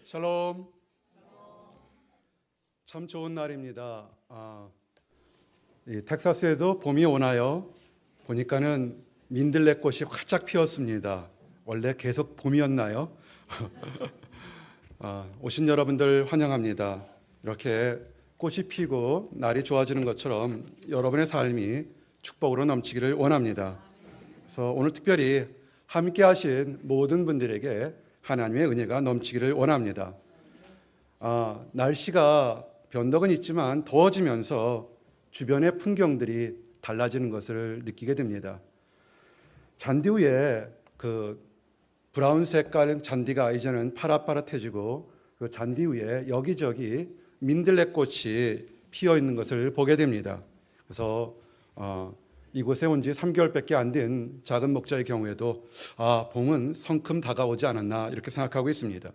샬롬. 참 좋은 날입니다. 이 텍사스에도 봄이 오나요? 보니까는 민들레꽃이 활짝 피었습니다. 원래 계속 봄이었나요? 오신 여러분들 환영합니다. 이렇게 꽃이 피고 날이 좋아지는 것처럼 여러분의 삶이 축복으로 넘치기를 원합니다. 그래서 오늘 특별히 함께 하신 모든 분들에게 하나님의 은혜가 넘치기를 원합니다. 날씨가 변덕은 있지만 더워지면서 주변의 풍경들이 달라지는 것을 느끼게 됩니다. 잔디 위에 그 브라운 색깔 잔디가 이제는 파릇파릇해지고 그 잔디 위에 여기저기 민들레꽃이 피어 있는 것을 보게 됩니다. 그래서 이곳에 온 지 3개월밖에 안 된 작은 목자의 경우에도 봄은 성큼 다가오지 않았나 이렇게 생각하고 있습니다.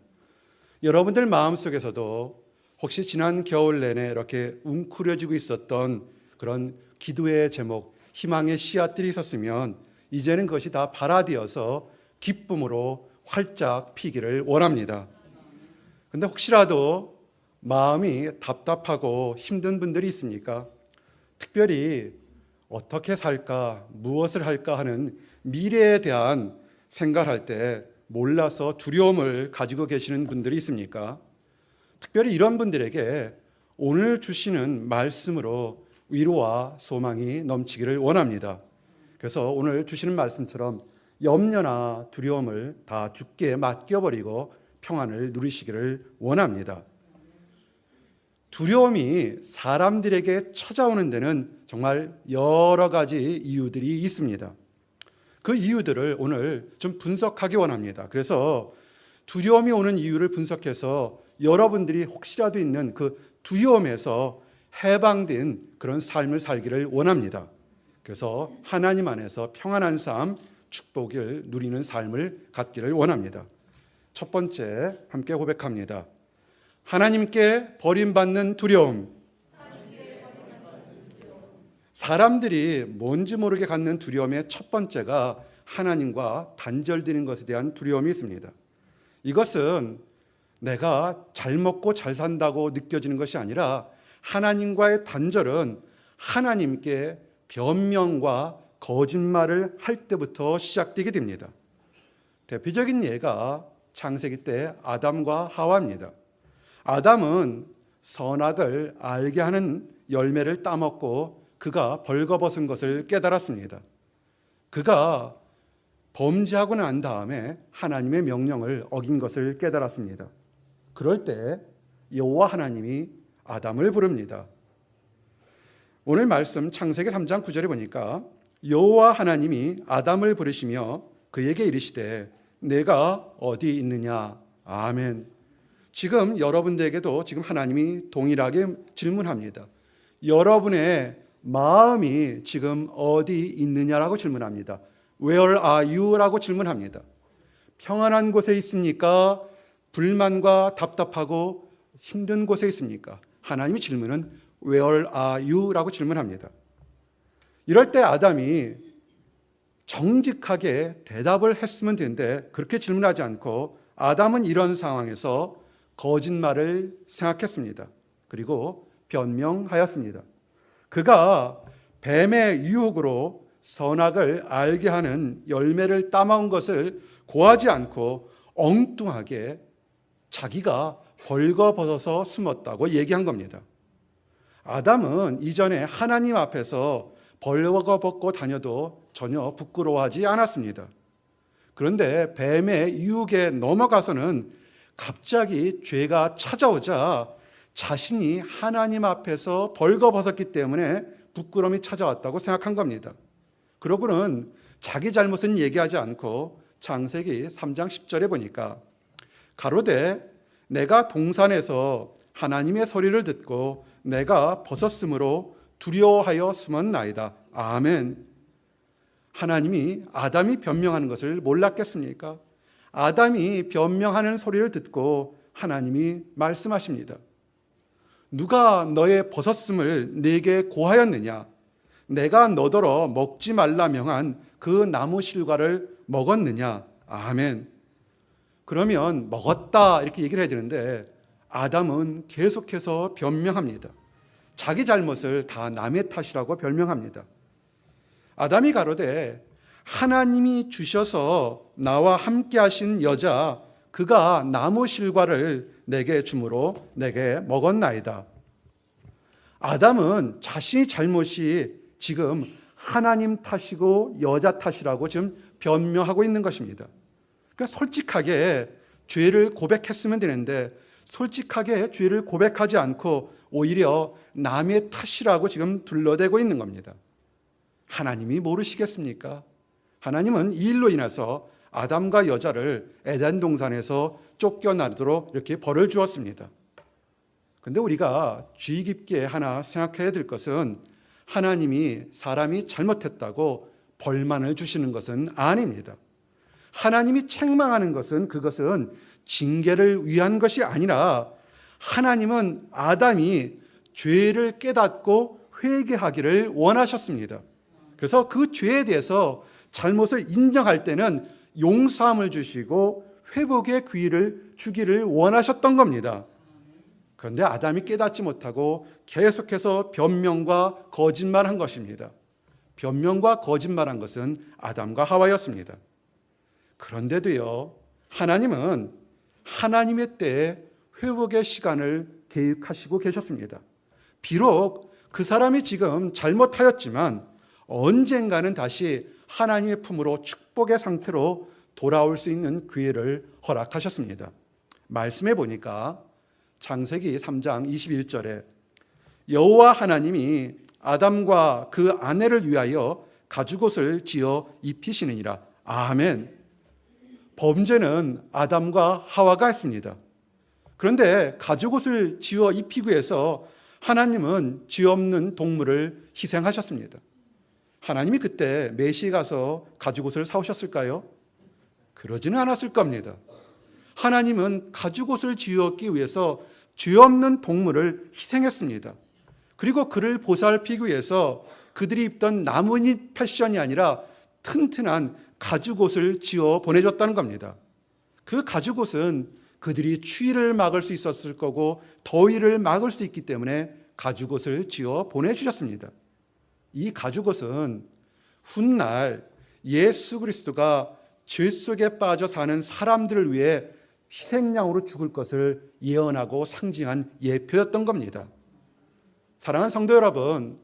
여러분들 마음속에서도 혹시 지난 겨울 내내 이렇게 웅크려지고 있었던 그런 기도의 제목, 희망의 씨앗들이 있었으면 이제는 그것이 다 발아되어서 기쁨으로 활짝 피기를 원합니다. 그런데 혹시라도 마음이 답답하고 힘든 분들이 있습니까? 특별히 어떻게 살까, 무엇을 할까 하는 미래에 대한 생각을 할 때 몰라서 두려움을 가지고 계시는 분들이 있습니까? 특별히 이런 분들에게 오늘 주시는 말씀으로 위로와 소망이 넘치기를 원합니다. 그래서 오늘 주시는 말씀처럼 염려나 두려움을 다 주께 맡겨버리고 평안을 누리시기를 원합니다. 두려움이 사람들에게 찾아오는 데는 정말 여러 가지 이유들이 있습니다. 그 이유들을 오늘 좀 분석하기 원합니다. 그래서 두려움이 오는 이유를 분석해서 여러분들이 혹시라도 있는 그 두려움에서 해방된 그런 삶을 살기를 원합니다. 그래서 하나님 안에서 평안한 삶, 축복을 누리는 삶을 갖기를 원합니다. 첫 번째, 함께 고백합니다. 하나님께 버림받는 두려움. 사람들이 뭔지 모르게 갖는 두려움의 첫 번째가 하나님과 단절되는 것에 대한 두려움이 있습니다. 이것은 내가 잘 먹고 잘 산다고 느껴지는 것이 아니라 하나님과의 단절은 하나님께 변명과 거짓말을 할 때부터 시작되게 됩니다. 대표적인 예가 창세기 때 아담과 하와입니다. 아담은 선악을 알게 하는 열매를 따먹고 그가 벌거벗은 것을 깨달았습니다. 그가 범죄하고 난 다음에 하나님의 명령을 어긴 것을 깨달았습니다. 그럴 때 여호와 하나님이 아담을 부릅니다. 오늘 말씀 창세기 3장 9절에 보니까 여호와 하나님이 아담을 부르시며 그에게 이르시되 내가 어디 있느냐. 아멘. 지금 여러분들에게도 지금 하나님이 동일하게 질문합니다. 여러분의 마음이 지금 어디 있느냐라고 질문합니다. Where are you? 라고 질문합니다. 평안한 곳에 있습니까? 불만과 답답하고 힘든 곳에 있습니까? 하나님의 질문은 Where are you? 라고 질문합니다. 이럴 때 아담이 정직하게 대답을 했으면 되는데 그렇게 질문하지 않고 아담은 이런 상황에서 거짓말을 생각했습니다. 그리고 변명하였습니다. 그가 뱀의 유혹으로 선악을 알게 하는 열매를 따먹은 것을 고하지 않고 엉뚱하게 자기가 벌거벗어서 숨었다고 얘기한 겁니다. 아담은 이전에 하나님 앞에서 벌거벗고 다녀도 전혀 부끄러워하지 않았습니다. 그런데 뱀의 유혹에 넘어가서는 갑자기 죄가 찾아오자 자신이 하나님 앞에서 벌거벗었기 때문에 부끄러움이 찾아왔다고 생각한 겁니다. 그러고는 자기 잘못은 얘기하지 않고 창세기 3장 10절에 보니까 가로되 내가 동산에서 하나님의 소리를 듣고 내가 벗었으므로 두려워하여 숨었나이다. 아멘. 하나님이 아담이 변명하는 것을 몰랐겠습니까? 아담이 변명하는 소리를 듣고 하나님이 말씀하십니다. 누가 너의 벗었음을 네게 고하였느냐? 내가 너더러 먹지 말라 명한 그 나무 실과를 먹었느냐? 아멘. 그러면 먹었다 이렇게 얘기를 해야 되는데 아담은 계속해서 변명합니다. 자기 잘못을 다 남의 탓이라고 변명합니다. 아담이 가로되 하나님이 주셔서 나와 함께 하신 여자 그가 나무 실과를 내게 주므로 내게 먹었나이다. 아담은 자신의 잘못이 지금 하나님 탓이고 여자 탓이라고 지금 변명하고 있는 것입니다. 그러니까 솔직하게 죄를 고백했으면 되는데 솔직하게 죄를 고백하지 않고 오히려 남의 탓이라고 지금 둘러대고 있는 겁니다. 하나님이 모르시겠습니까? 하나님은 이 일로 인해서 아담과 여자를 에덴 동산에서 쫓겨나도록 이렇게 벌을 주었습니다. 그런데 우리가 주의 깊게 하나 생각해야 될 것은 하나님이 사람이 잘못했다고 벌만을 주시는 것은 아닙니다. 하나님이 책망하는 것은 그것은 징계를 위한 것이 아니라 하나님은 아담이 죄를 깨닫고 회개하기를 원하셨습니다. 그래서 그 죄에 대해서 잘못을 인정할 때는 용서함을 주시고 회복의 기회를 주기를 원하셨던 겁니다. 그런데 아담이 깨닫지 못하고 계속해서 변명과 거짓말한 것입니다. 변명과 거짓말한 것은 아담과 하와였습니다. 그런데도요, 하나님은 하나님의 때에 회복의 시간을 계획하시고 계셨습니다. 비록 그 사람이 지금 잘못하였지만 언젠가는 다시 하나님의 품으로 축복의 상태로 돌아올 수 있는 기회를 허락하셨습니다. 말씀해 보니까 창세기 3장 21절에 여호와 하나님이 아담과 그 아내를 위하여 가죽옷을 지어 입히시느니라. 아멘. 범죄는 아담과 하와가 했습니다. 그런데 가죽옷을 지어 입히기 위해서 하나님은 죄 없는 동물을 희생하셨습니다. 하나님이 그때 메시에 가서 가죽옷을 사오셨을까요? 그러지는 않았을 겁니다. 하나님은 가죽옷을 지었기 위해서 죄 없는 동물을 희생했습니다. 그리고 그를 보살피기 위해서 그들이 입던 나뭇잎 패션이 아니라 튼튼한 가죽옷을 지어 보내줬다는 겁니다. 그 가죽옷은 그들이 추위를 막을 수 있었을 거고 더위를 막을 수 있기 때문에 가죽옷을 지어 보내주셨습니다. 이 가죽옷은 훗날 예수 그리스도가 죄 속에 빠져 사는 사람들을 위해 희생양으로 죽을 것을 예언하고 상징한 예표였던 겁니다. 사랑하는 성도 여러분,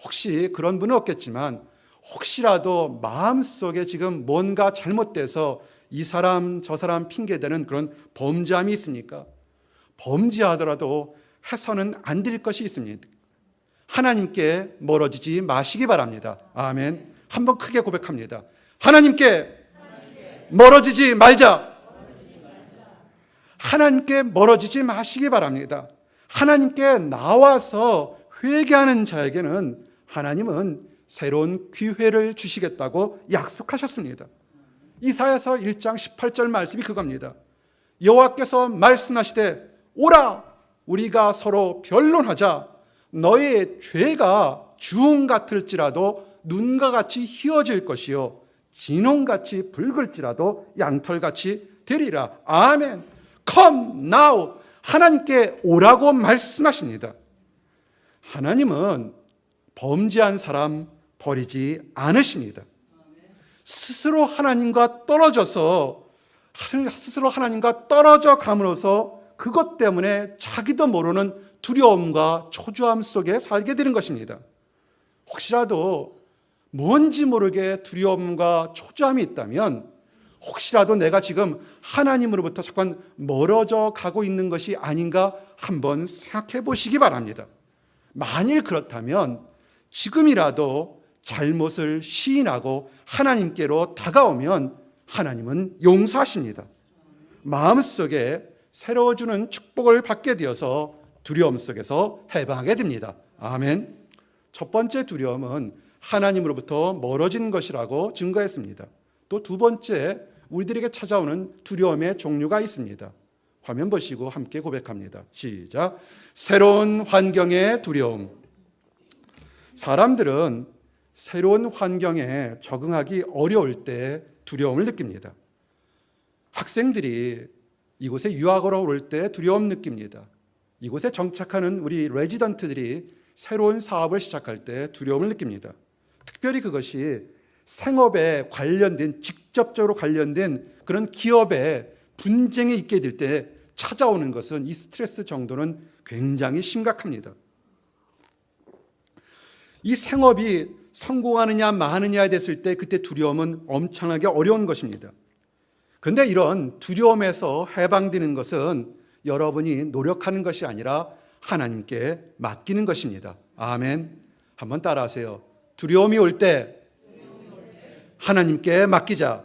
혹시 그런 분은 없겠지만 혹시라도 마음속에 지금 뭔가 잘못돼서 이 사람 저 사람 핑계대는 그런 범죄함이 있습니까? 범죄하더라도 해서는 안 될 것이 있습니다. 하나님께 멀어지지 마시기 바랍니다. 아멘. 한번 크게 고백합니다. 하나님께 멀어지지 말자. 하나님께 멀어지지 마시기 바랍니다. 하나님께 나와서 회개하는 자에게는 하나님은 새로운 기회를 주시겠다고 약속하셨습니다. 이사야서 1장 18절 말씀이 그겁니다. 여호와께서 말씀하시되 오라 우리가 서로 변론하자. 너의 죄가 주홍 같을지라도 눈과 같이 희어질 것이요 진홍같이 붉을지라도 양털같이 되리라. 아멘. Come now. 하나님께 오라고 말씀하십니다. 하나님은 범죄한 사람 버리지 않으십니다. 스스로 하나님과 떨어져 감으로써 그것 때문에 자기도 모르는 두려움과 초조함 속에 살게 되는 것입니다. 혹시라도 뭔지 모르게 두려움과 초조함이 있다면 혹시라도 내가 지금 하나님으로부터 잠깐 멀어져 가고 있는 것이 아닌가 한번 생각해 보시기 바랍니다. 만일 그렇다면 지금이라도 잘못을 시인하고 하나님께로 다가오면 하나님은 용서하십니다. 마음속에 새로워지는 축복을 받게 되어서 두려움 속에서 해방하게 됩니다. 아멘. 첫 번째 두려움은 하나님으로부터 멀어진 것이라고 증거했습니다. 또 두 번째, 우리들에게 찾아오는 두려움의 종류가 있습니다. 화면 보시고 함께 고백합니다. 시작. 새로운 환경의 두려움. 사람들은 새로운 환경에 적응하기 어려울 때 두려움을 느낍니다. 학생들이 이곳에 유학으로 올 때 두려움 느낍니다. 이곳에 정착하는 우리 레지던트들이 새로운 사업을 시작할 때 두려움을 느낍니다. 특별히 그것이 생업에 관련된, 직접적으로 관련된 그런 기업에 분쟁이 있게 될 때 찾아오는 것은 이 스트레스 정도는 굉장히 심각합니다. 이 생업이 성공하느냐 마느냐에 됐을 때 그때 두려움은 엄청나게 어려운 것입니다. 그런데 이런 두려움에서 해방되는 것은 여러분이 노력하는 것이 아니라 하나님께 맡기는 것입니다. 아멘. 한번 따라하세요. 두려움이 올 때 하나님께 맡기자.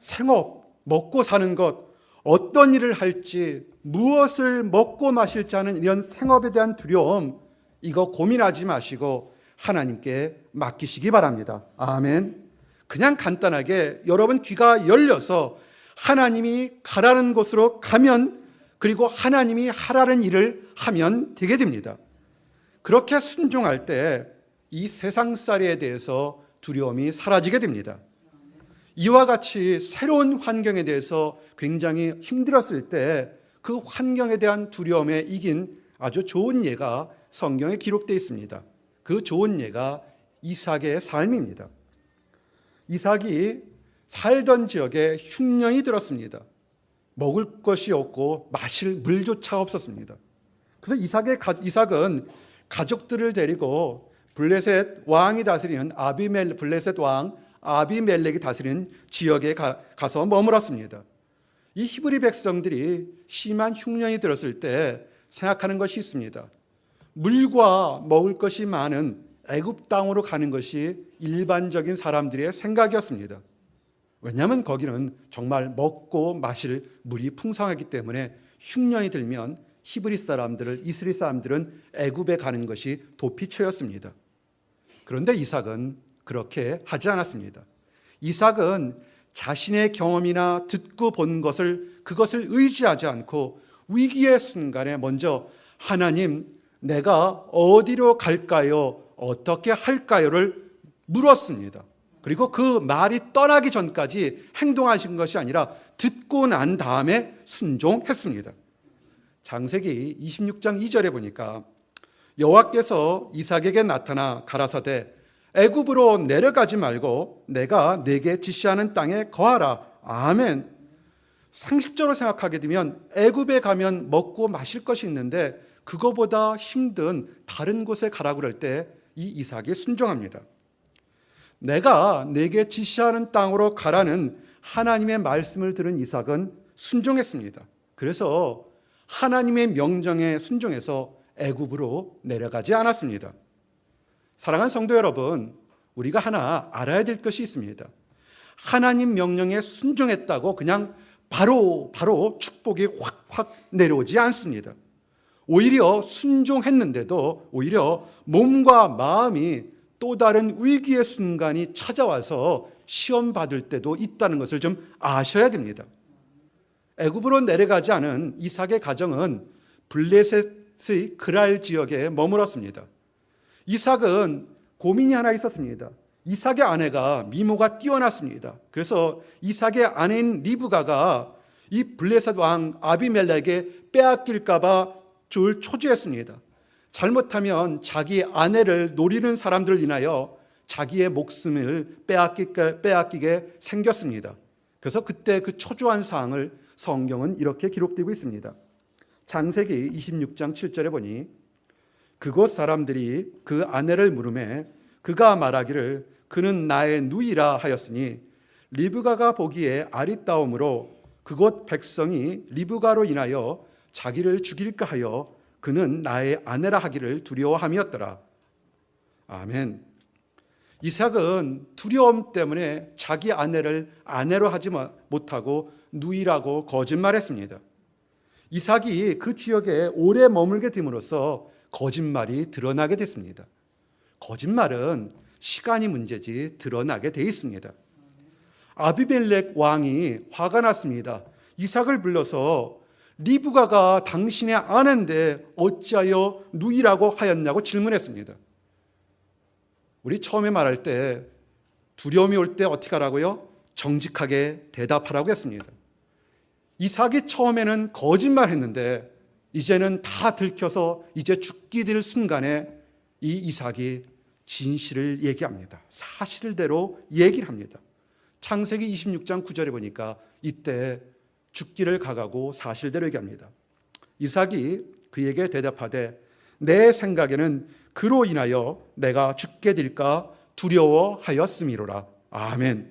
생업, 먹고 사는 것, 어떤 일을 할지, 무엇을 먹고 마실지 하는 이런 생업에 대한 두려움, 이거 고민하지 마시고 하나님께 맡기시기 바랍니다. 아멘. 그냥 간단하게 여러분 귀가 열려서 하나님이 가라는 곳으로 가면, 그리고 하나님이 하라는 일을 하면 되게 됩니다. 그렇게 순종할 때 이 세상살이에 대해서 두려움이 사라지게 됩니다. 이와 같이 새로운 환경에 대해서 굉장히 힘들었을 때 그 환경에 대한 두려움에 이긴 아주 좋은 예가 성경에 기록되어 있습니다. 그 좋은 예가 이삭의 삶입니다. 이삭이 살던 지역에 흉년이 들었습니다. 먹을 것이 없고 마실 물조차 없었습니다. 그래서 이삭은 가족들을 데리고 블레셋 왕이 다스리는 블레셋 왕 아비멜렉이 다스리는 지역에 가서 머물었습니다. 이 히브리 백성들이 심한 흉년이 들었을 때 생각하는 것이 있습니다. 물과 먹을 것이 많은 애굽 땅으로 가는 것이 일반적인 사람들의 생각이었습니다. 왜냐하면 거기는 정말 먹고 마실 물이 풍성하기 때문에 흉년이 들면 이스라엘 사람들은 애굽에 가는 것이 도피처였습니다. 그런데 이삭은 그렇게 하지 않았습니다. 이삭은 자신의 경험이나 듣고 본 그것을 의지하지 않고 위기의 순간에 먼저 하나님, 내가 어디로 갈까요? 어떻게 할까요?를 물었습니다. 그리고 그 말이 떠나기 전까지 행동하신 것이 아니라 듣고 난 다음에 순종했습니다. 창세기 26장 2절에 보니까 여호와께서 이삭에게 나타나 가라사대 애굽으로 내려가지 말고 내가 네게 지시하는 땅에 거하라. 아멘. 상식적으로 생각하게 되면 애굽에 가면 먹고 마실 것이 있는데 그거보다 힘든 다른 곳에 가라고 그럴 때 이 이삭이 순종합니다. 내가 네게 지시하는 땅으로 가라는 하나님의 말씀을 들은 이삭은 순종했습니다. 그래서 하나님의 명령에 순종해서 애굽으로 내려가지 않았습니다. 사랑하는 성도 여러분, 우리가 하나 알아야 될 것이 있습니다. 하나님 명령에 순종했다고 그냥 바로 축복이 확 내려오지 않습니다. 오히려 순종했는데도 오히려 몸과 마음이 또 다른 위기의 순간이 찾아와서 시험 받을 때도 있다는 것을 좀 아셔야 됩니다. 애굽으로 내려가지 않은 이삭의 가정은 블레셋의 그랄 지역에 머물었습니다. 이삭은 고민이 하나 있었습니다. 이삭의 아내가 미모가 뛰어났습니다. 그래서 이삭의 아내인 리브가가 이 블레셋 왕 아비멜렉에게 빼앗길까 봐 초조했습니다. 잘못하면 자기 아내를 노리는 사람들 인하여 자기의 목숨을 빼앗기게 생겼습니다. 그래서 그때 그 초조한 상황을 성경은 이렇게 기록되고 있습니다. 창세기 26장 7절에 보니 그곳 사람들이 그 아내를 물으매 그가 말하기를 그는 나의 누이라 하였으니 리브가가 보기에 아리따움으로 그곳 백성이 리브가로 인하여 자기를 죽일까 하여 그는 나의 아내라 하기를 두려워함이었더라. 아멘. 이삭은 두려움 때문에 자기 아내를 아내로 하지 못하고 누이라고 거짓말했습니다. 이삭이 그 지역에 오래 머물게 됨으로써 거짓말이 드러나게 됐습니다. 거짓말은 시간이 문제지 드러나게 돼 있습니다. 아비멜렉 왕이 화가 났습니다. 이삭을 불러서 리브가가 당신의 아내인데 어찌하여 누이라고 하였냐고 질문했습니다. 우리 처음에 말할 때 두려움이 올 때 어떻게 하라고요? 정직하게 대답하라고 했습니다. 이삭이 처음에는 거짓말했는데 이제는 다 들켜서 이제 죽기 될 순간에 이 이삭이 진실을 얘기합니다. 사실대로 얘기를 합니다. 창세기 26장 9절에 보니까 이때 죽기를 각하고 사실대로 얘기합니다. 이삭이 그에게 대답하되 내 생각에는 그로 인하여 내가 죽게 될까 두려워하였음이로라. 아멘.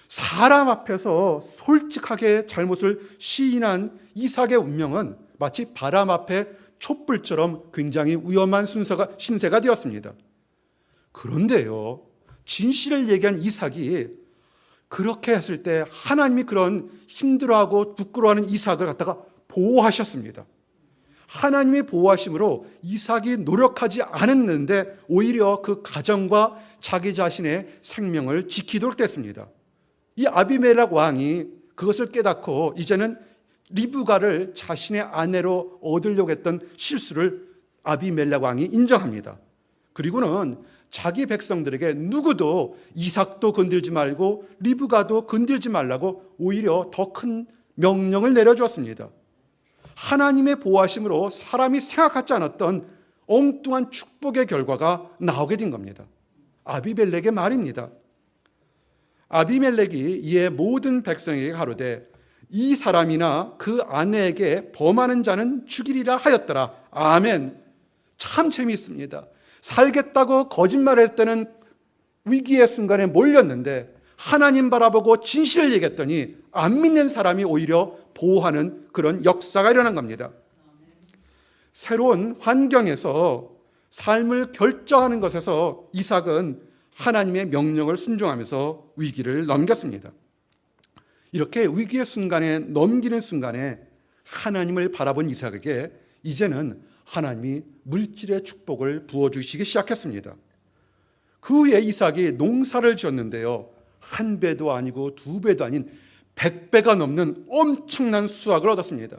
사람 앞에서 솔직하게 잘못을 시인한 이삭의 운명은 마치 바람 앞에 촛불처럼 굉장히 위험한 신세가 되었습니다. 그런데요, 진실을 얘기한 이삭이 그렇게 했을 때 하나님이 그런 힘들어하고 부끄러워하는 이삭을 갖다가 보호하셨습니다. 하나님의 보호하심으로 이삭이 노력하지 않았는데 오히려 그 가정과 자기 자신의 생명을 지키도록 됐습니다. 이 아비멜렉 왕이 그것을 깨닫고 이제는 리브가를 자신의 아내로 얻으려고 했던 실수를 아비멜렉 왕이 인정합니다. 그리고는 자기 백성들에게 누구도 이삭도 건들지 말고 리브가도 건들지 말라고 오히려 더 큰 명령을 내려주었습니다. 하나님의 보호하심으로 사람이 생각하지 않았던 엉뚱한 축복의 결과가 나오게 된 겁니다. 아비멜렉의 말입니다. 아비멜렉이 이에 모든 백성에게 가로되 이 사람이나 그 아내에게 범하는 자는 죽이리라 하였더라. 아멘. 참 재미있습니다. 살겠다고 거짓말할 때는 위기의 순간에 몰렸는데 하나님 바라보고 진실을 얘기했더니 안 믿는 사람이 오히려 보호하는 그런 역사가 일어난 겁니다. 새로운 환경에서 삶을 결정하는 것에서 이삭은 하나님의 명령을 순종하면서 위기를 넘겼습니다. 이렇게 위기의 순간에 넘기는 순간에 하나님을 바라본 이삭에게 이제는 하나님이 물질의 축복을 부어주시기 시작했습니다. 그 후에 이삭이 농사를 지었는데요, 한 배도 아니고 두 배도 아닌 100배가 넘는 엄청난 수확을 얻었습니다.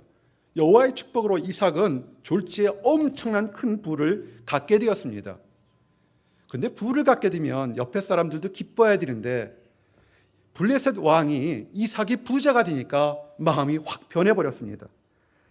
여호와의 축복으로 이삭은 졸지에 엄청난 큰 부를 갖게 되었습니다. 그런데 부를 갖게 되면 옆에 사람들도 기뻐해야 되는데 블레셋 왕이 이삭이 부자가 되니까 마음이 확 변해버렸습니다.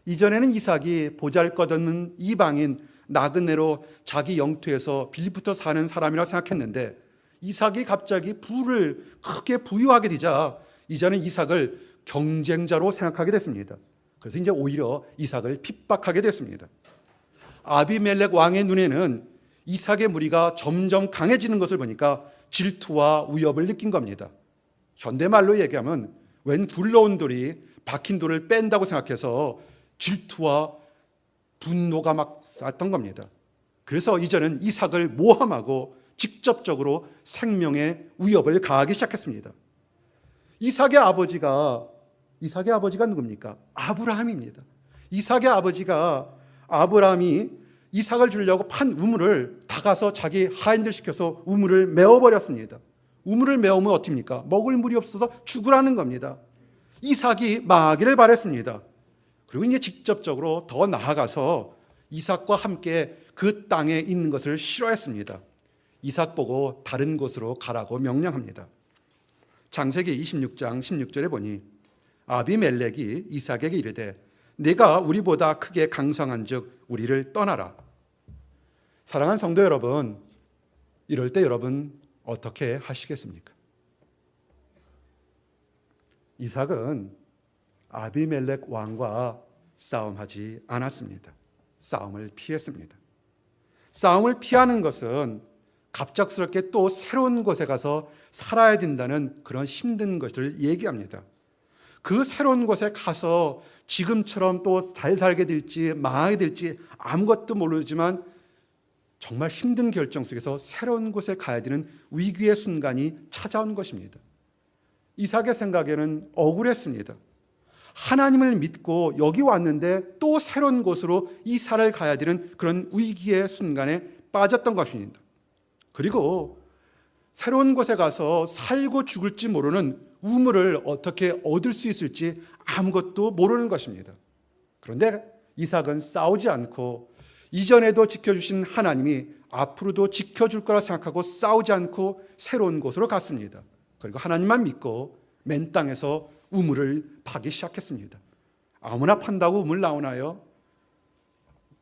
이전에는 이삭이 보잘것없는 이방인 나그네로 자기 영토에서 빌부터 사는 사람이라고 생각했는데 이삭이 갑자기 부를 크게 부유하게 되자 이제는 이삭을 경쟁자로 생각하게 됐습니다. 그래서 이제 오히려 이삭을 핍박하게 됐습니다. 아비멜렉 왕의 눈에는 이삭의 무리가 점점 강해지는 것을 보니까 질투와 위협을 느낀 겁니다. 현대말로 얘기하면 웬 굴러온 돌이 박힌 돌을 뺀다고 생각해서 질투와 분노가 막 쌌던 겁니다. 그래서 이제는 이삭을 모함하고 직접적으로 생명의 위협을 가하기 시작했습니다. 이삭의 아버지가 누굽니까? 아브라함입니다. 이삭의 아버지가 아브라함이 이삭을 주려고 판 우물을 다가서 자기 하인들 시켜서 우물을 메워버렸습니다. 우물을 메우면 어떻습니까? 먹을 물이 없어서 죽으라는 겁니다. 이삭이 망하기를 바랬습니다. 그리고 이제 직접적으로 더 나아가서 이삭과 함께 그 땅에 있는 것을 싫어했습니다. 이삭 보고 다른 곳으로 가라고 명령합니다. 창세기 26장 16절에 보니 아비멜렉이 이삭에게 이르되 네가 우리보다 크게 강성한즉 우리를 떠나라. 사랑하는 성도 여러분, 이럴 때 여러분 어떻게 하시겠습니까? 이삭은 아비멜렉 왕과 싸움하지 않았습니다. 싸움을 피했습니다. 싸움을 피하는 것은 갑작스럽게 또 새로운 곳에 가서 살아야 된다는 그런 힘든 것을 얘기합니다. 그 새로운 곳에 가서 지금처럼 또 잘 살게 될지 망하게 될지 아무것도 모르지만 정말 힘든 결정 속에서 새로운 곳에 가야 되는 위기의 순간이 찾아온 것입니다. 이삭의 생각에는 억울했습니다. 하나님을 믿고 여기 왔는데 또 새로운 곳으로 이사를 가야 되는 그런 위기의 순간에 빠졌던 것입니다. 그리고 새로운 곳에 가서 살고 죽을지 모르는 우물을 어떻게 얻을 수 있을지 아무것도 모르는 것입니다. 그런데 이삭은 싸우지 않고 이전에도 지켜주신 하나님이 앞으로도 지켜줄 거라 생각하고 싸우지 않고 새로운 곳으로 갔습니다. 그리고 하나님만 믿고 맨 땅에서 우물을 파기 시작했습니다. 아무나 판다고 우물 나오나요?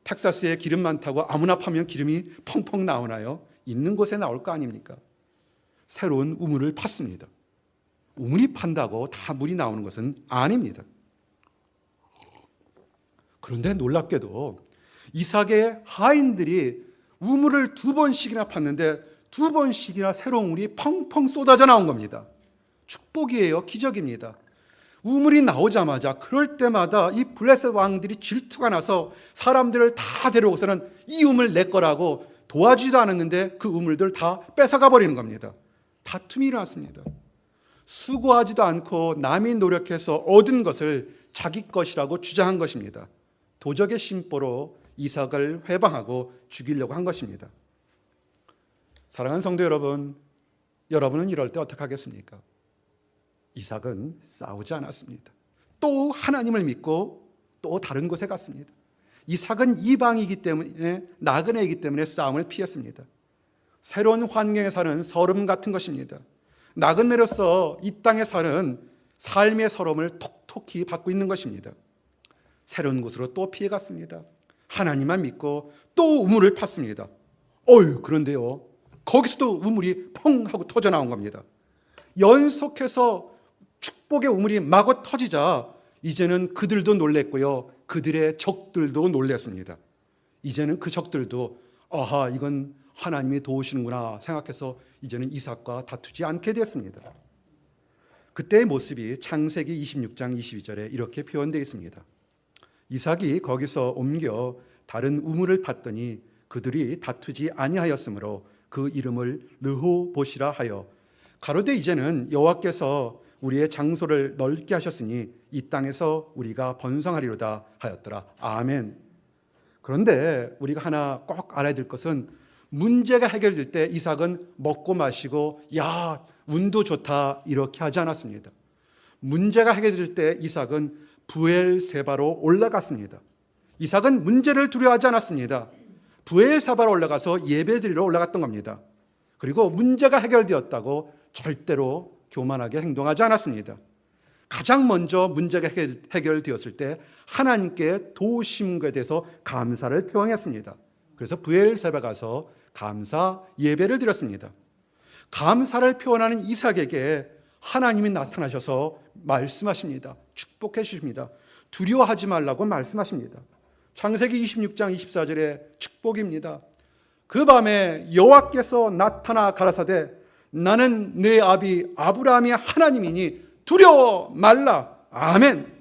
텍사스에 기름 많다고 아무나 파면 기름이 펑펑 나오나요? 있는 곳에 나올 거 아닙니까? 새로운 우물을 팠습니다. 우물이 판다고 다 물이 나오는 것은 아닙니다. 그런데 놀랍게도 이삭의 하인들이 우물을 2번씩이나 팠는데 2번씩이나 새로운 물이 펑펑 쏟아져 나온 겁니다. 축복이에요. 기적입니다. 우물이 나오자마자 그럴 때마다 이 블레셋 왕들이 질투가 나서 사람들을 다 데려오고서는 이 우물 내 거라고 도와주지도 않았는데 그 우물들 다 뺏어가 버리는 겁니다. 다툼이 일어났습니다. 수고하지도 않고 남이 노력해서 얻은 것을 자기 것이라고 주장한 것입니다. 도적의 심보로 이삭을 회방하고 죽이려고 한 것입니다. 사랑하는 성도 여러분, 여러분은 이럴 때 어떻게 하겠습니까? 이삭은 싸우지 않았습니다. 또 하나님을 믿고 또 다른 곳에 갔습니다. 이삭은 이방이기 때문에, 나그네이기 때문에 싸움을 피했습니다. 새로운 환경에 사는 서름 같은 것입니다. 나그네로서 이 땅에 사는 삶의 서름을 톡톡히 받고 있는 것입니다. 새로운 곳으로 또 피해갔습니다. 하나님만 믿고 또 우물을 팠습니다. 그런데요, 거기서도 우물이 펑 하고 터져 나온 겁니다. 연속해서 축복의 우물이 마구 터지자 이제는 그들도 놀랬고요, 그들의 적들도 놀랬습니다. 이제는 그 적들도 이건 하나님이 도우시는구나 생각해서 이제는 이삭과 다투지 않게 됐습니다. 그때의 모습이 창세기 26장 22절에 이렇게 표현되어 있습니다. 이삭이 거기서 옮겨 다른 우물을 팠더니 그들이 다투지 아니하였으므로 그 이름을 르호봇이라 하여 가로되 이제는 여호와께서 우리의 장소를 넓게 하셨으니 이 땅에서 우리가 번성하리로다 하였더라. 아멘. 그런데 우리가 하나 꼭 알아야 될 것은 문제가 해결될 때 이삭은 먹고 마시고 야 운도 좋다 이렇게 하지 않았습니다. 문제가 해결될 때 이삭은 브엘세바로 올라갔습니다. 이삭은 문제를 두려워하지 않았습니다. 브엘세바로 올라가서 예배드리러 올라갔던 겁니다. 그리고 문제가 해결되었다고 절대로 교만하게 행동하지 않았습니다. 가장 먼저 문제가 해결되었을 때 하나님께 도우심에 대해서 감사를 표현했습니다. 그래서 브엘세바 가서 감사 예배를 드렸습니다. 감사를 표현하는 이삭에게 하나님이 나타나셔서 말씀하십니다. 축복해 주십니다. 두려워하지 말라고 말씀하십니다. 창세기 26장 24절의 축복입니다. 그 밤에 여호와께서 나타나 가라사대 나는 내 아비 아브라함이 하나님이니 두려워 말라. 아멘.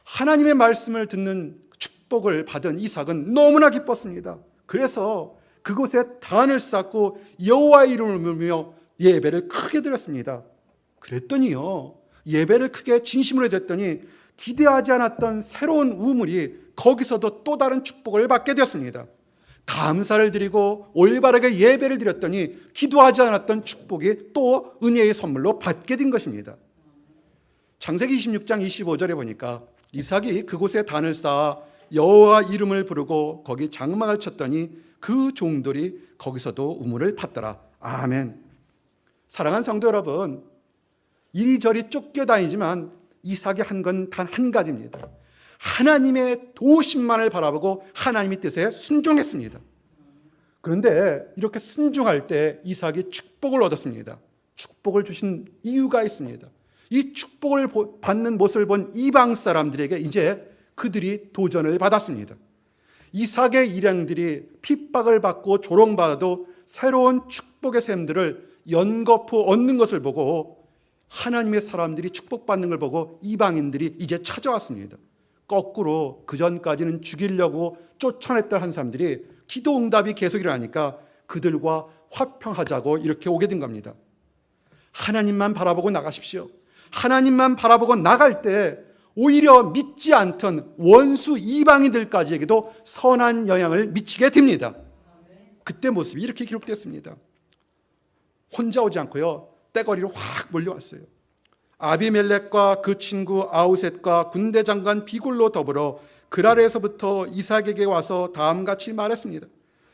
하나님의 말씀을 듣는 축복을 받은 이삭은 너무나 기뻤습니다. 그래서 그곳에 단을 쌓고 여호와의 이름을 부르며 예배를 크게 드렸습니다. 그랬더니요, 예배를 크게 진심으로 드렸더니 기대하지 않았던 새로운 우물이 거기서도 또 다른 축복을 받게 되었습니다. 감사를 드리고 올바르게 예배를 드렸더니 기도하지 않았던 축복이 또 은혜의 선물로 받게 된 것입니다. 창세기 26장 25절에 보니까 이삭이 그곳에 단을 쌓아 여호와 이름을 부르고 거기 장막을 쳤더니 그 종들이 거기서도 우물을 팠더라. 아멘. 사랑하는 성도 여러분, 이리저리 쫓겨다니지만 이삭이 한 건 단 한 가지입니다. 하나님의 도우심만을 바라보고 하나님의 뜻에 순종했습니다. 그런데 이렇게 순종할 때 이삭이 축복을 얻었습니다. 축복을 주신 이유가 있습니다. 이 축복을 받는 모습을 본 이방 사람들에게 이제 그들이 도전을 받았습니다. 이삭의 일행들이 핍박을 받고 조롱받아도 새로운 축복의 샘들을 연거푸 얻는 것을 보고 하나님의 사람들이 축복받는 걸 보고 이방인들이 이제 찾아왔습니다. 거꾸로 그전까지는 죽이려고 쫓아냈던 한 사람들이 기도 응답이 계속 일어나니까 그들과 화평하자고 이렇게 오게 된 겁니다. 하나님만 바라보고 나가십시오. 하나님만 바라보고 나갈 때 오히려 믿지 않던 원수 이방인들까지에게도 선한 영향을 미치게 됩니다. 그때 모습이 이렇게 기록됐습니다. 혼자 오지 않고요, 떼거리로 확 몰려왔어요. 아비멜렉과 그 친구 아우셋과 군대 장관 비굴로 더불어 그랄에서부터 이삭에게 와서 다음같이 말했습니다.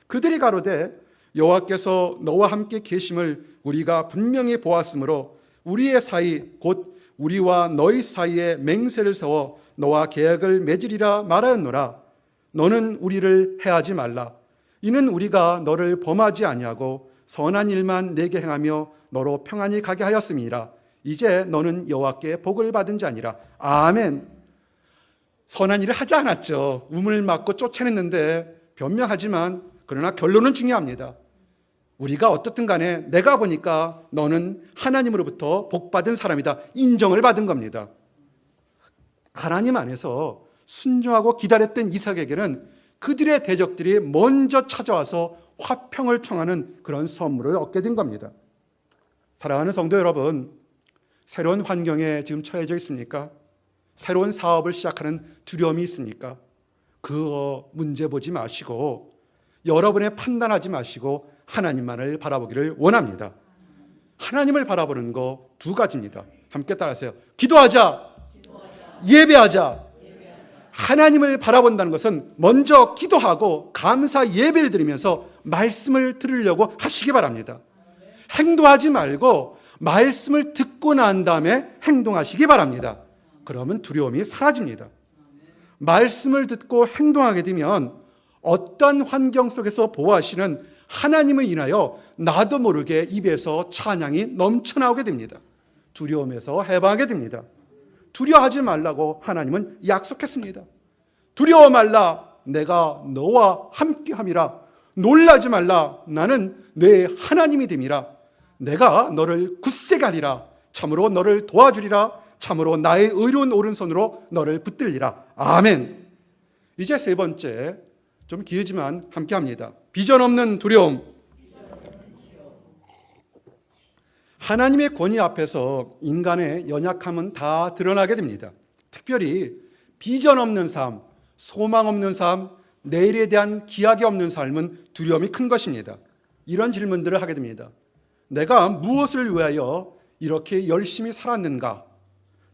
그들이 가로되 여호와께서 너와 함께 계심을 우리가 분명히 보았으므로 우리의 사이 곧 우리와 너희 사이에 맹세를 세워 너와 계약을 맺으리라 말하였노라. 너는 우리를 해하지 말라. 이는 우리가 너를 범하지 아니하고 선한 일만 내게 행하며 너로 평안히 가게 하였음이라. 이제 너는 여호와께 복을 받은 자니라. 아멘. 선한 일을 하지 않았죠. 우물 맞고 쫓아냈는데 변명하지만 그러나 결론은 중요합니다. 우리가 어떻든 간에 내가 보니까 너는 하나님으로부터 복받은 사람이다. 인정을 받은 겁니다. 하나님 안에서 순종하고 기다렸던 이삭에게는 그들의 대적들이 먼저 찾아와서 화평을 청하는 그런 선물을 얻게 된 겁니다. 사랑하는 성도 여러분, 새로운 환경에 지금 처해져 있습니까? 새로운 사업을 시작하는 두려움이 있습니까? 그거 문제 보지 마시고 여러분의 판단하지 마시고 하나님만을 바라보기를 원합니다. 하나님을 바라보는 거 두 가지입니다. 함께 따라하세요. 기도하자. 예배하자. 하나님을 바라본다는 것은 먼저 기도하고 감사 예배를 드리면서 말씀을 들으려고 하시기 바랍니다. 행동하지 말고 말씀을 듣고 난 다음에 행동하시기 바랍니다. 그러면 두려움이 사라집니다. 말씀을 듣고 행동하게 되면 어떤 환경 속에서 보호하시는 하나님을 인하여 나도 모르게 입에서 찬양이 넘쳐나오게 됩니다. 두려움에서 해방하게 됩니다. 두려워하지 말라고 하나님은 약속했습니다. 두려워 말라, 내가 너와 함께함이라. 놀라지 말라, 나는 내 하나님이 됨이라. 내가 너를 굳세게 하리라. 참으로 너를 도와주리라. 참으로 나의 의로운 오른손으로 너를 붙들리라. 아멘. 이제 세 번째, 좀 길지만 함께합니다. 비전 없는 두려움. 하나님의 권위 앞에서 인간의 연약함은 다 드러나게 됩니다. 특별히 비전 없는 삶, 소망 없는 삶, 내일에 대한 기약이 없는 삶은 두려움이 큰 것입니다. 이런 질문들을 하게 됩니다. 내가 무엇을 위하여 이렇게 열심히 살았는가?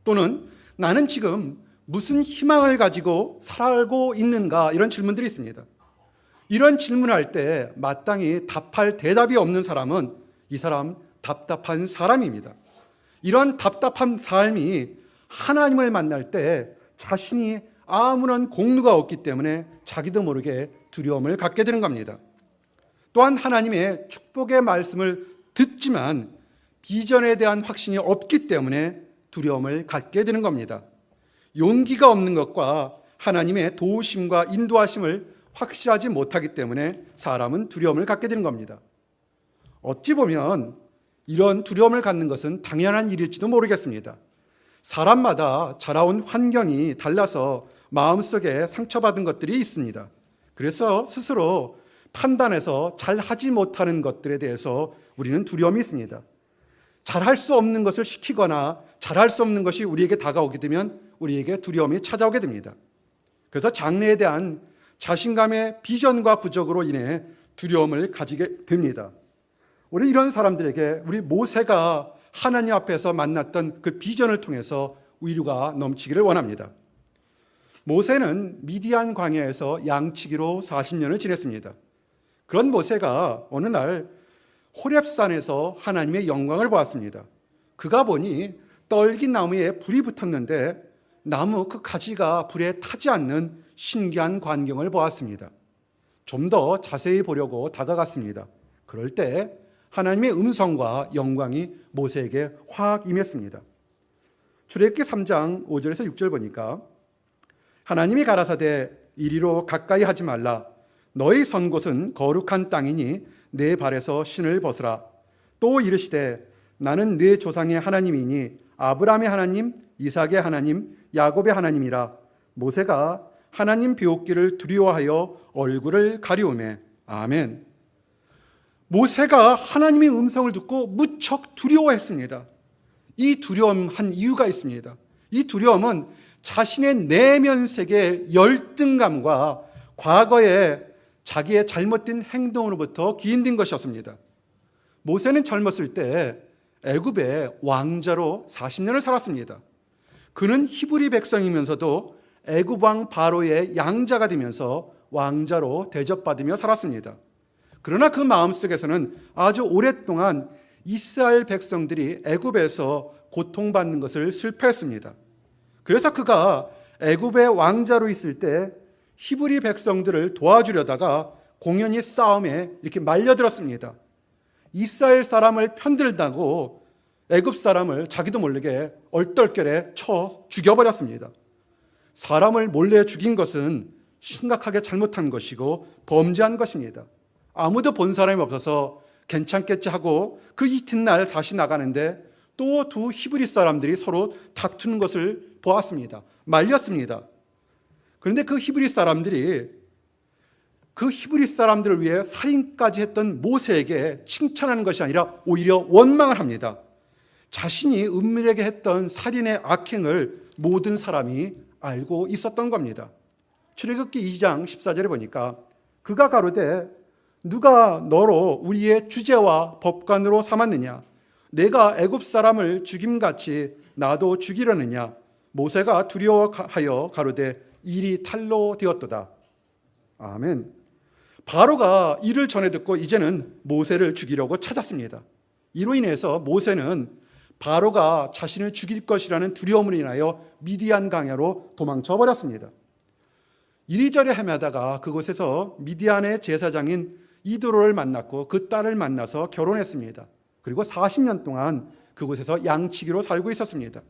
또는 나는 지금 무슨 희망을 가지고 살고 있는가? 이런 질문들이 있습니다. 이런 질문할 때 마땅히 답할 대답이 없는 사람은 이 사람 답답한 사람입니다. 이런 답답한 삶이 하나님을 만날 때 자신이 아무런 공로가 없기 때문에 자기도 모르게 두려움을 갖게 되는 겁니다. 또한 하나님의 축복의 말씀을 듣지만 비전에 대한 확신이 없기 때문에 두려움을 갖게 되는 겁니다. 용기가 없는 것과 하나님의 도우심과 인도하심을 확실하지 못하기 때문에 사람은 두려움을 갖게 되는 겁니다. 어찌 보면 이런 두려움을 갖는 것은 당연한 일일지도 모르겠습니다. 사람마다 자라온 환경이 달라서 마음속에 상처받은 것들이 있습니다. 그래서 스스로 판단해서 잘하지 못하는 것들에 대해서 우리는 두려움이 있습니다. 잘할 수 없는 것을 시키거나 잘할 수 없는 것이 우리에게 다가오게 되면 우리에게 두려움이 찾아오게 됩니다. 그래서 장래에 대한 자신감의 비전과 부족으로 인해 두려움을 가지게 됩니다. 우리 이런 사람들에게 우리 모세가 하나님 앞에서 만났던 그 비전을 통해서 위로가 넘치기를 원합니다. 모세는 미디안 광야에서 양치기로 40년을 지냈습니다. 그런 모세가 어느 날 호렙산에서 하나님의 영광을 보았습니다. 그가 보니 떨긴 나무에 불이 붙었는데 나무 그 가지가 불에 타지 않는 신기한 광경을 보았습니다. 좀 더 자세히 보려고 다가갔습니다. 그럴 때 하나님의 음성과 영광이 모세에게 확 임했습니다. 출애굽기 3장 5절에서 6절 보니까 하나님이 가라사대 이리로 가까이 하지 말라. 너희 선 곳은 거룩한 땅이니 내 발에서 신을 벗으라. 또 이르시되 나는 네 조상의 하나님이니 아브라함의 하나님, 이삭의 하나님, 야곱의 하나님이라. 모세가 하나님 비웃기를 두려워하여 얼굴을 가리우매. 아멘. 모세가 하나님의 음성을 듣고 무척 두려워했습니다. 이 두려움한 이유가 있습니다. 이 두려움은 자신의 내면 세계의 열등감과 과거에 자기의 잘못된 행동으로부터 기인된 것이었습니다. 모세는 젊었을 때 애굽의 왕자로 40년을 살았습니다. 그는 히브리 백성이면서도 애굽 왕 바로의 양자가 되면서 왕자로 대접받으며 살았습니다. 그러나 그 마음속에서는 아주 오랫동안 이스라엘 백성들이 애굽에서 고통받는 것을 슬퍼했습니다. 그래서 그가 애굽의 왕자로 있을 때 히브리 백성들을 도와주려다가 공연히 싸움에 이렇게 말려들었습니다. 이스라엘 사람을 편들다고 애굽 사람을 자기도 모르게 얼떨결에 쳐 죽여버렸습니다. 사람을 몰래 죽인 것은 심각하게 잘못한 것이고 범죄한 것입니다. 아무도 본 사람이 없어서 괜찮겠지 하고 그 이튿날 다시 나가는데 또 두 히브리 사람들이 서로 다투는 것을 보았습니다. 말렸습니다. 그런데 그 히브리 사람들을 위해 살인까지 했던 모세에게 칭찬하는 것이 아니라 오히려 원망을 합니다. 자신이 은밀하게 했던 살인의 악행을 모든 사람이 알고 있었던 겁니다. 출애굽기 2장 14절에 보니까 그가 가로되 누가 너로 우리의 주제와 법관으로 삼았느냐? 내가 애굽 사람을 죽임같이 나도 죽이려느냐? 모세가 두려워하여 가로되 일이 탈로 되었도다. 아멘. 바로가 이를 전해 듣고 이제는 모세를 죽이려고 찾았습니다. 이로 인해서 모세는 바로가 자신을 죽일 것이라는 두려움으로 인하여 미디안 강야로 도망쳐 버렸습니다. 이리저리 헤매다가 그곳에서 미디안의 제사장인 이드로를 만났고 그 딸을 만나서 결혼했습니다. 그리고 40년 동안 그곳에서 양치기로 살고 있었습니다.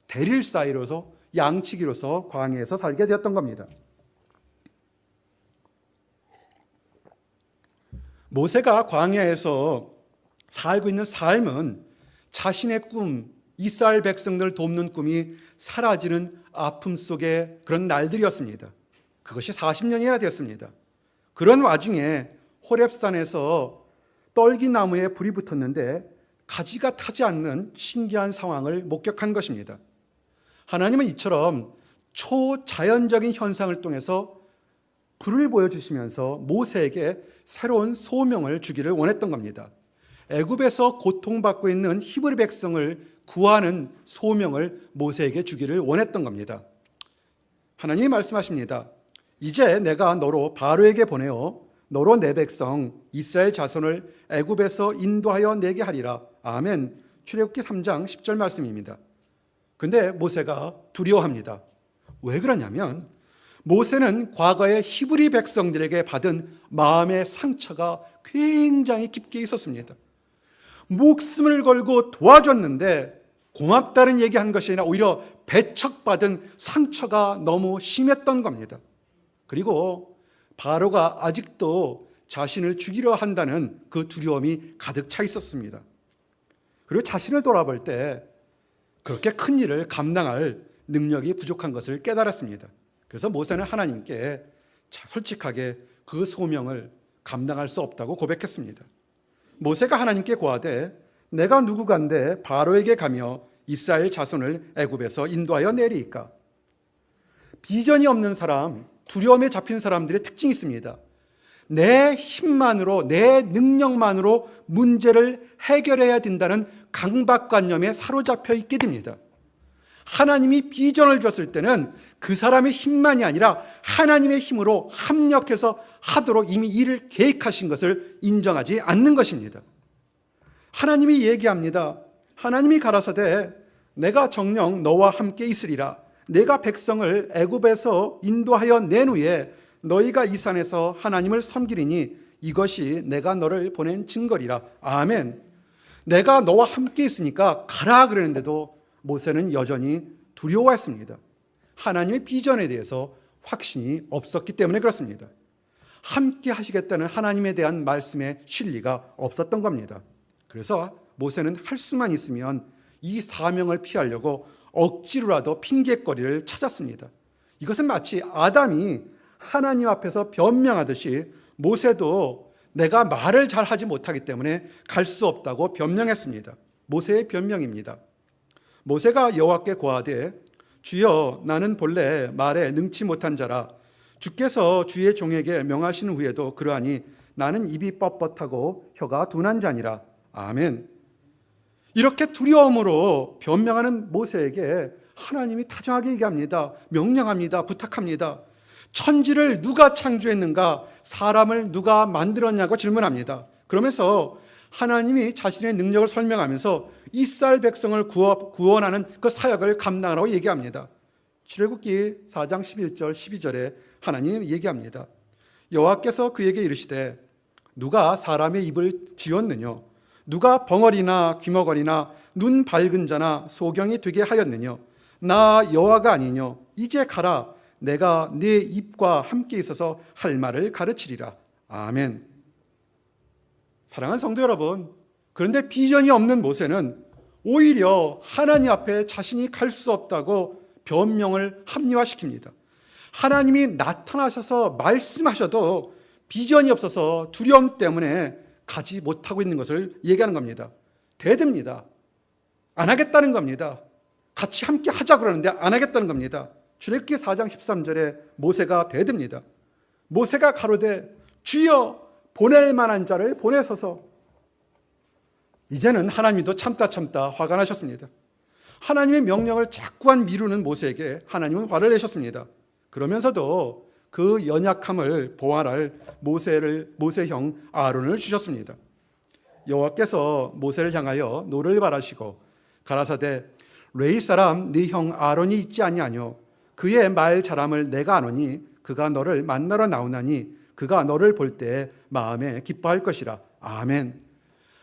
대릴 사이로서 양치기로서 광야에서 살게 되었던 겁니다. 모세가 광야에서 살고 있는 삶은 자신의 꿈, 이스라엘 백성들을 돕는 꿈이 사라지는 아픔 속의 그런 날들이었습니다. 그것이 40년이나 됐습니다. 그런 와중에 호렙산에서 떨기나무에 불이 붙었는데 가지가 타지 않는 신기한 상황을 목격한 것입니다. 하나님은 이처럼 초자연적인 현상을 통해서 불을 보여주시면서 모세에게 새로운 소명을 주기를 원했던 겁니다. 애굽에서 고통받고 있는 히브리 백성을 구하는 소명을 모세에게 주기를 원했던 겁니다. 하나님이 말씀하십니다. 이제 내가 너로 바로에게 보내어 너로 내 백성 이스라엘 자손을 애굽에서 인도하여 내게 하리라. 아멘. 출애굽기 3장 10절 말씀입니다. 근데 모세가 두려워합니다. 왜 그러냐면 모세는 과거에 히브리 백성들에게 받은 마음의 상처가 굉장히 깊게 있었습니다. 목숨을 걸고 도와줬는데 고맙다는 얘기한 것이 아니라 오히려 배척받은 상처가 너무 심했던 겁니다. 그리고 바로가 아직도 자신을 죽이려 한다는 그 두려움이 가득 차 있었습니다. 그리고 자신을 돌아볼 때 그렇게 큰 일을 감당할 능력이 부족한 것을 깨달았습니다. 그래서 모세는 하나님께 솔직하게 그 소명을 감당할 수 없다고 고백했습니다. 모세가 하나님께 고하되 내가 누구간데 바로에게 가며 이스라엘 자손을 애굽에서 인도하여 내리이까. 비전이 없는 사람, 두려움에 잡힌 사람들의 특징이 있습니다. 내 힘만으로, 내 능력만으로 문제를 해결해야 된다는 강박관념에 사로잡혀 있게 됩니다. 하나님이 비전을 줬을 때는 그 사람의 힘만이 아니라 하나님의 힘으로 합력해서 하도록 이미 일을 계획하신 것을 인정하지 않는 것입니다. 하나님이 얘기합니다. 하나님이 가라사대 내가 정녕 너와 함께 있으리라. 내가 백성을 애굽에서 인도하여 낸 후에 너희가 이 산에서 하나님을 섬기리니 이것이 내가 너를 보낸 증거리라. 아멘. 내가 너와 함께 있으니까 가라 그러는데도 모세는 여전히 두려워했습니다. 하나님의 비전에 대해서 확신이 없었기 때문에 그렇습니다. 함께 하시겠다는 하나님에 대한 말씀의 신리가 없었던 겁니다. 그래서 모세는 할 수만 있으면 이 사명을 피하려고 억지로라도 핑계거리를 찾았습니다. 이것은 마치 아담이 하나님 앞에서 변명하듯이 모세도 내가 말을 잘 하지 못하기 때문에 갈 수 없다고 변명했습니다. 모세의 변명입니다. 모세가 여호와께 고하되 주여 나는 본래 말에 능치 못한 자라 주께서 주의 종에게 명하신 후에도 그러하니 나는 입이 뻣뻣하고 혀가 둔한 자니라. 아멘. 이렇게 두려움으로 변명하는 모세에게 하나님이 다정하게 얘기합니다. 명령합니다. 부탁합니다. 천지를 누가 창조했는가? 사람을 누가 만들었냐고 질문합니다. 그러면서 하나님이 자신의 능력을 설명하면서 이스라엘 백성을 구원하는 그 사역을 감당하라고 얘기합니다. 출애굽기 4장 11절 12절에 하나님 얘기합니다. 여호와께서 그에게 이르시되 누가 사람의 입을 지었느냐? 누가 벙어리나 귀머거리나 눈 밝은 자나 소경이 되게 하였느냐? 나 여호와가 아니뇨? 이제 가라. 내가 네 입과 함께 있어서 할 말을 가르치리라. 아멘. 사랑하는 성도 여러분, 그런데 비전이 없는 모세는 오히려 하나님 앞에 자신이 갈 수 없다고 변명을 합리화시킵니다. 하나님이 나타나셔서 말씀하셔도 비전이 없어서 두려움 때문에 가지 못하고 있는 것을 얘기하는 겁니다. 대듭니다. 안 하겠다는 겁니다. 같이 함께 하자 그러는데 안 하겠다는 겁니다. 출애굽기 4장 13절에 모세가 대듭니다. 모세가 가로되 주여 보낼 만한 자를 보내소서. 이제는 하나님도 참다 화가 나셨습니다. 하나님의 명령을 자꾸만 미루는 모세에게 하나님은 화를 내셨습니다. 그러면서도 그 연약함을 보완할 모세형 아론을 주셨습니다. 여호와께서 모세를 향하여 노를 바라시고 가라사대 레위 사람 네 형 아론이 있지 아니하뇨? 그의 말 잘함을 내가 아노니 그가 너를 만나러 나오나니 그가 너를 볼 때 마음에 기뻐할 것이라. 아멘.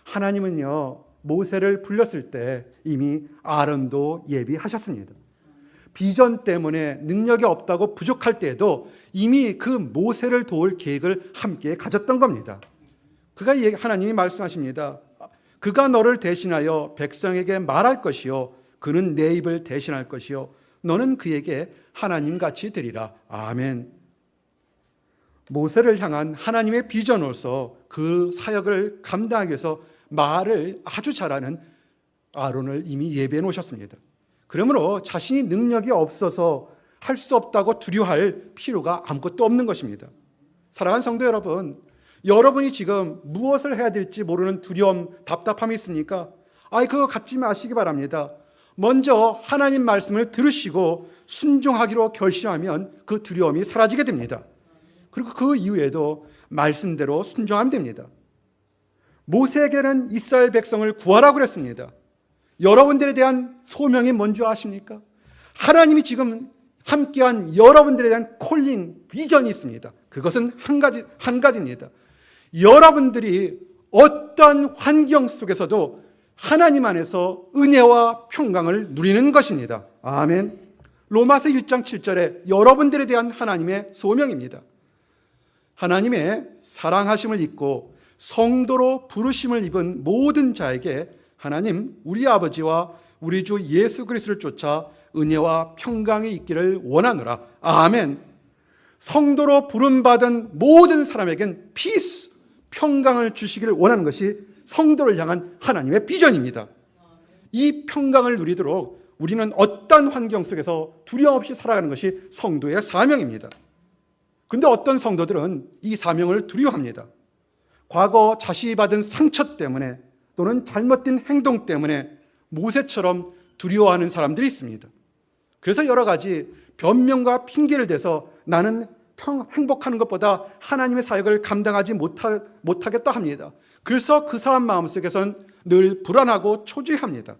하나님은요, 모세를 불렀을 때 이미 아론도 예비하셨습니다. 비전 때문에 능력이 없다고 부족할 때에도 이미 그 모세를 도울 계획을 함께 가졌던 겁니다. 하나님이 말씀하십니다. 그가 너를 대신하여 백성에게 말할 것이요 그는 내 입을 대신할 것이요 너는 그에게 하나님같이 되리라. 아멘. 모세를 향한 하나님의 비전으로서 그 사역을 감당하기 위해서 말을 아주 잘하는 아론을 이미 예배해 놓으셨습니다. 그러므로 자신이 능력이 없어서 할 수 없다고 두려워할 필요가 아무것도 없는 것입니다. 사랑하는 성도 여러분, 여러분이 지금 무엇을 해야 될지 모르는 두려움, 답답함이 있습니까? 그거 갖지 마시기 바랍니다. 먼저 하나님 말씀을 들으시고 순종하기로 결심하면 그 두려움이 사라지게 됩니다. 그리고 그 이후에도 말씀대로 순종하면 됩니다. 모세에게는 이스라엘 백성을 구하라고 그랬습니다. 여러분들에 대한 소명이 뭔지 아십니까? 하나님이 지금 함께한 여러분들에 대한 콜링, 비전이 있습니다. 그것은 한 가지입니다. 여러분들이 어떤 환경 속에서도 하나님 안에서 은혜와 평강을 누리는 것입니다. 아멘. 로마서 1장 7절에 여러분들에 대한 하나님의 소명입니다. 하나님의 사랑하심을 입고 성도로 부르심을 입은 모든 자에게 하나님 우리 아버지와 우리 주 예수 그리스도를 쫓아 은혜와 평강이 있기를 원하노라. 아멘. 성도로 부름받은 모든 사람에겐 피스, 평강을 주시기를 원하는 것이 성도를 향한 하나님의 비전입니다. 이 평강을 누리도록 우리는 어떤 환경 속에서 두려움 없이 살아가는 것이 성도의 사명입니다. 그런데 어떤 성도들은 이 사명을 두려워합니다. 과거 자신이 받은 상처 때문에 또는 잘못된 행동 때문에 모세처럼 두려워하는 사람들이 있습니다. 그래서 여러 가지 변명과 핑계를 대서 나는 행복하는 것보다 하나님의 사역을 감당하지 못하겠다 합니다. 그래서 그 사람 마음속에선 늘 불안하고 초조해합니다.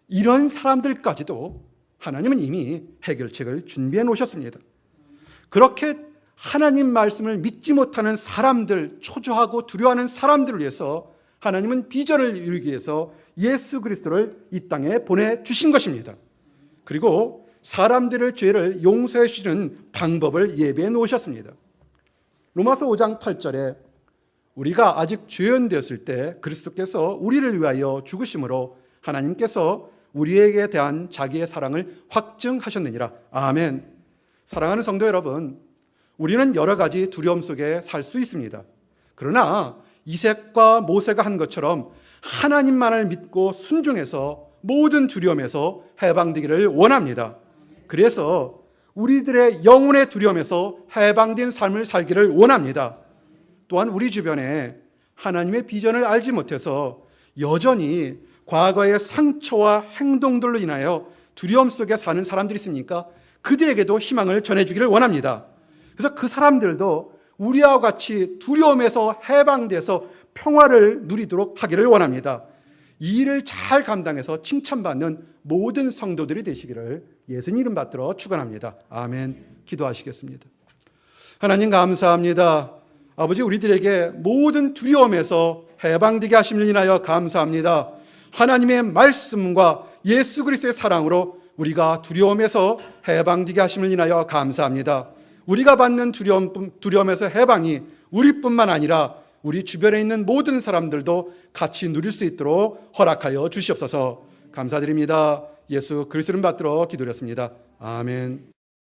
이런 사람들까지도 하나님은 이미 해결책을 준비해 놓으셨습니다. 그렇게 하나님 말씀을 믿지 못하는 사람들, 초조하고 두려워하는 사람들을 위해서 하나님은 비전을 이루기 위해서 예수 그리스도를 이 땅에 보내주신 것입니다. 그리고 사람들의 죄를 용서해 주시는 방법을 예비해 놓으셨습니다. 로마서 5장 8절에 우리가 아직 죄인되었을 때 그리스도께서 우리를 위하여 죽으심으로 하나님께서 우리에게 대한 자기의 사랑을 확증하셨느니라. 아멘. 사랑하는 성도 여러분, 우리는 여러 가지 두려움 속에 살 수 있습니다. 그러나 이색과 모세가 한 것처럼 하나님만을 믿고 순종해서 모든 두려움에서 해방되기를 원합니다. 그래서 우리들의 영혼의 두려움에서 해방된 삶을 살기를 원합니다. 또한 우리 주변에 하나님의 비전을 알지 못해서 여전히 과거의 상처와 행동들로 인하여 두려움 속에 사는 사람들이 있습니까? 그들에게도 희망을 전해주기를 원합니다. 그래서 그 사람들도 우리와 같이 두려움에서 해방돼서 평화를 누리도록 하기를 원합니다. 이 일을 잘 감당해서 칭찬받는 모든 성도들이 되시기를 예수님 이름 받들어 축원합니다. 아멘. 기도하시겠습니다. 하나님 감사합니다. 아버지, 우리들에게 모든 두려움에서 해방되게 하심을 인하여 감사합니다. 하나님의 말씀과 예수 그리스도의 사랑으로 우리가 두려움에서 해방되게 하심을 인하여 감사합니다. 우리가 받는 두려움에서 해방이 우리뿐만 아니라 우리 주변에 있는 모든 사람들도 같이 누릴 수 있도록 허락하여 주시옵소서. 감사드립니다. 예수 그리스도를 받들어 기도드렸습니다. 아멘.